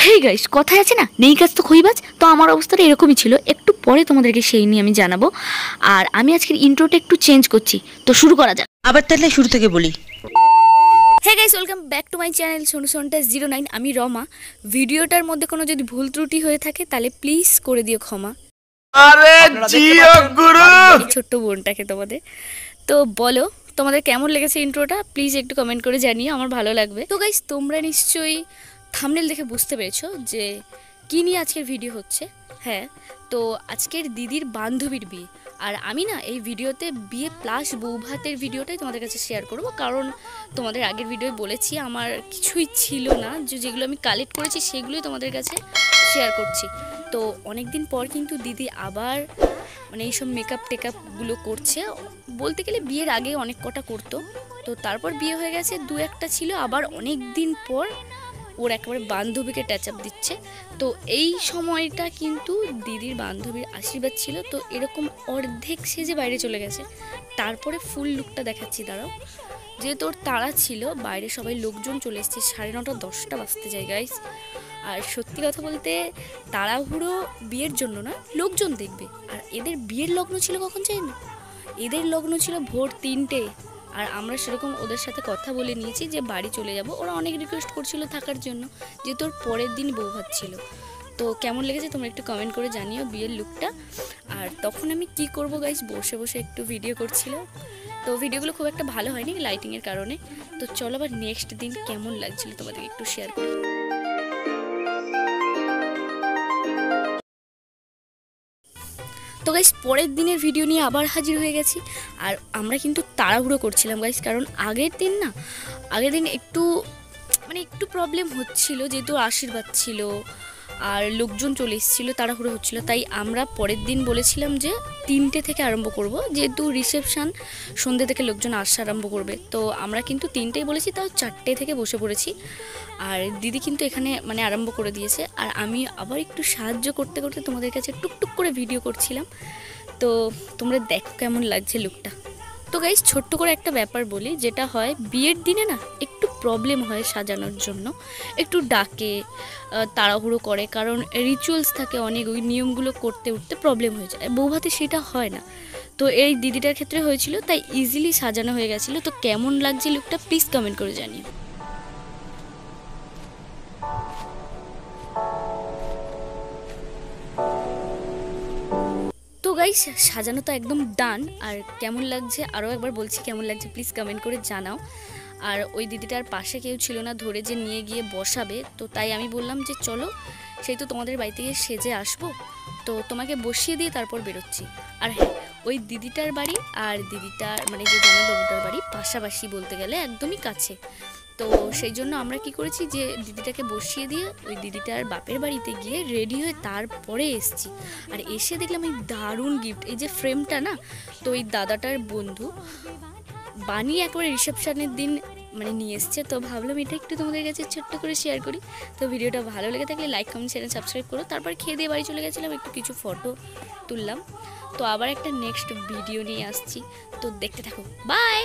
Hey guys, কথায় আছে না, নেই কাজ তো খইবাজ। তো আমার অবস্থাটা এরকমই ছিল। একটু পরে তোমাদেরকে সেই নিয়ে আমি জানাবো। আর আমি আজকের ইন্ট্রোটা একটু চেঞ্জ করছি, তো শুরু করা যাক। আবার তাহলে শুরু থেকে বলি। হ্যাঁ guys, welcome back to my channel সোনুসন্টা09। আমি রমা। ভিডিওটার মধ্যে কোনো যদি ভুল ত্রুটি হয়ে থাকে তাহলে প্লিজ করে দিও ক্ষমা। আরে জিও গুরু, এই ছোট্ট বোনটাকে তোমাদের। তো বলো তোমাদের কেমন লেগেছে ইন্ট্রোটা, প্লিজ একটু কমেন্ট করে জানিও, আমার ভালো লাগবে। তো গাইস, তোমরা নিশ্চয়ই থাম্বনেল দেখে বুঝতে পেরেছো যে কী নিয়ে আজকের ভিডিও হচ্ছে। হ্যাঁ, তো আজকের দিদির বান্ধবীর বিয়ে। আর আমি না এই ভিডিওতে বিয়ে প্লাস বৌভাতের ভিডিওটাই তোমাদের কাছে শেয়ার করব, কারণ তোমাদের আগের ভিডিওয় বলেছি আমার কিছুই ছিল না, যেগুলো আমি কালেক্ট করেছি সেগুলোই তোমাদের কাছে শেয়ার করছি। তো অনেক দিন পর কিন্তু দিদি আবার মানে এইসব মেকআপ টেকআপগুলো করছে। বলতে গেলে বিয়ের আগে অনেক কটা করতো, তো তারপর বিয়ে হয়ে গেছে, দু একটা ছিল, আবার অনেক দিন পর ওর একেবারে বান্ধবীকে টাচ আপ দিচ্ছে। তো এই সময়টা কিন্তু দিদির বান্ধবীর আশীর্বাদ ছিল, তো এরকম অর্ধেক সেজে বাইরে চলে গেছে। তারপরে ফুল লুকটা দেখাচ্ছি, দাঁড়াও। যেহেতু ওর তাড়া ছিল, বাইরে সবাই লোকজন চলে এসছে, 9:30 10টা বাজতে যায় গাইস। আর সত্যি কথা বলতে তাড়াহুড়ো বিয়ের জন্য না, লোকজন দেখবে। আর এদের বিয়ের লগ্ন ছিল কখন চাই না, এদের লগ্ন ছিল ভোর 3টে। আর আমরা সেরকম ওদের সাথে কথা বলে নিয়েছি যে বাড়ি চলে যাব। ওরা অনেক রিকোয়েস্ট করছিল থাকার জন্য, যেহেতু ওর পরের দিন বৌভাত ছিল। তো কেমন লেগেছে তোমরা একটু কমেন্ট করে জানিও বিয়ের লুকটা। আর তখন আমি কি করব গাইস, বসে বসে একটু ভিডিও করছিলাম। তো ভিডিওগুলো খুব একটা ভালো হয়নি লাইটিংয়ের কারণে। তো চলো আবার নেক্সট দিন কেমন লাগছিল তোমাদেরকে একটু শেয়ার করি। তো গাইস, পরের দিনের ভিডিও নিয়ে আবার হাজির হয়ে গেছি। আর আমরা কিন্তু তাড়াহুড়ো করছিলাম গাইস, কারণ আগের দিন একটু প্রবলেম হচ্ছিল, যেহেতু আশীর্বাদ ছিল আর লোকজন চলে এসেছিলো, তাড়াহুড়ো হচ্ছিল। তাই আমরা পরের দিন বলেছিলাম যে 3টে থেকে আরম্ভ করব, যেহেতু রিসেপশান সন্ধ্যে থেকে লোকজন আসা আরম্ভ করবে। তো আমরা কিন্তু 3টেই বলেছি, তাও 4টে থেকে বসে পড়েছি। আর দিদি কিন্তু এখানে মানে আরম্ভ করে দিয়েছে। আর আমি আবার একটু সাহায্য করতে করতে তোমাদের কাছে টুকটুক করে ভিডিও করছিলাম। তো তোমরা দেখো কেমন লাগছে লুকটা। তো গাইস, ছোট্ট করে একটা ব্যাপার বলি, যেটা হয় বিয়ের দিনে না একটু প্রবলেম হয় সাজানোর জন্য, একটু ডাকে, তাড়াহুড়ো করে, কারণ রিচুয়ালস থাকে অনেক, ওই নিয়মগুলো করতে উঠতে প্রবলেম হয়ে যায়। বৌভাতে সেটা হয় না, তো এই দিদিটার ক্ষেত্রে হয়েছিল, তাই ইজিলি সাজানো হয়ে গেছিলো। তো কেমন লাগছে লুকটা প্লিজ কমেন্ট করে জানিও। তো গাইস, সাজানো তো একদম ডান। আর কেমন লাগছে আরও একবার বলছি, কেমন লাগছে প্লিজ কমেন্ট করে জানাও। আর ওই দিদিটার পাশে কেউ ছিল না ধরে যে নিয়ে গিয়ে বসাবে, তো তাই আমি বললাম যে চলো, সেই তো তোমাদের বাড়িতে গিয়ে সেজে আসবো, তো তোমাকে বসিয়ে দিয়ে তারপর বেরোচ্ছি। আর হ্যাঁ, ওই দিদিটার বাড়ি আর দিদিটার মানে যে জামাইবাবুটার বাড়ি পাশাপাশি, বলতে গেলে একদমই কাছে। তো সেই জন্য আমরা কি করেছি যে দিদিটাকে বসিয়ে দিয়ে ওই দিদিটার বাপের বাড়িতে গিয়ে রেডি হয়ে তারপরে এসছি। আর এসে দেখলাম এই দারুণ গিফট, এই যে ফ্রেমটা না, তো এই দাদাটার বন্ধু বানিয়ে একবারে রিসেপশনের দিন মানে নিয়ে এসছে। তো ভাবলাম এটা একটু তোমাদের কাছে ছোট্ট করে শেয়ার করি। তো ভিডিওটা ভালো লেগে থাকলে লাইক কমেন্ট চ্যানেল সাবস্ক্রাইব করো। তারপর খেয়ে দিয়ে বাড়ি চলে গেছিলাম, একটু কিছু ফটো তুললাম। তো আবার একটা নেক্সট ভিডিও নিয়ে আসছি, তো দেখতে থাকো। বাই।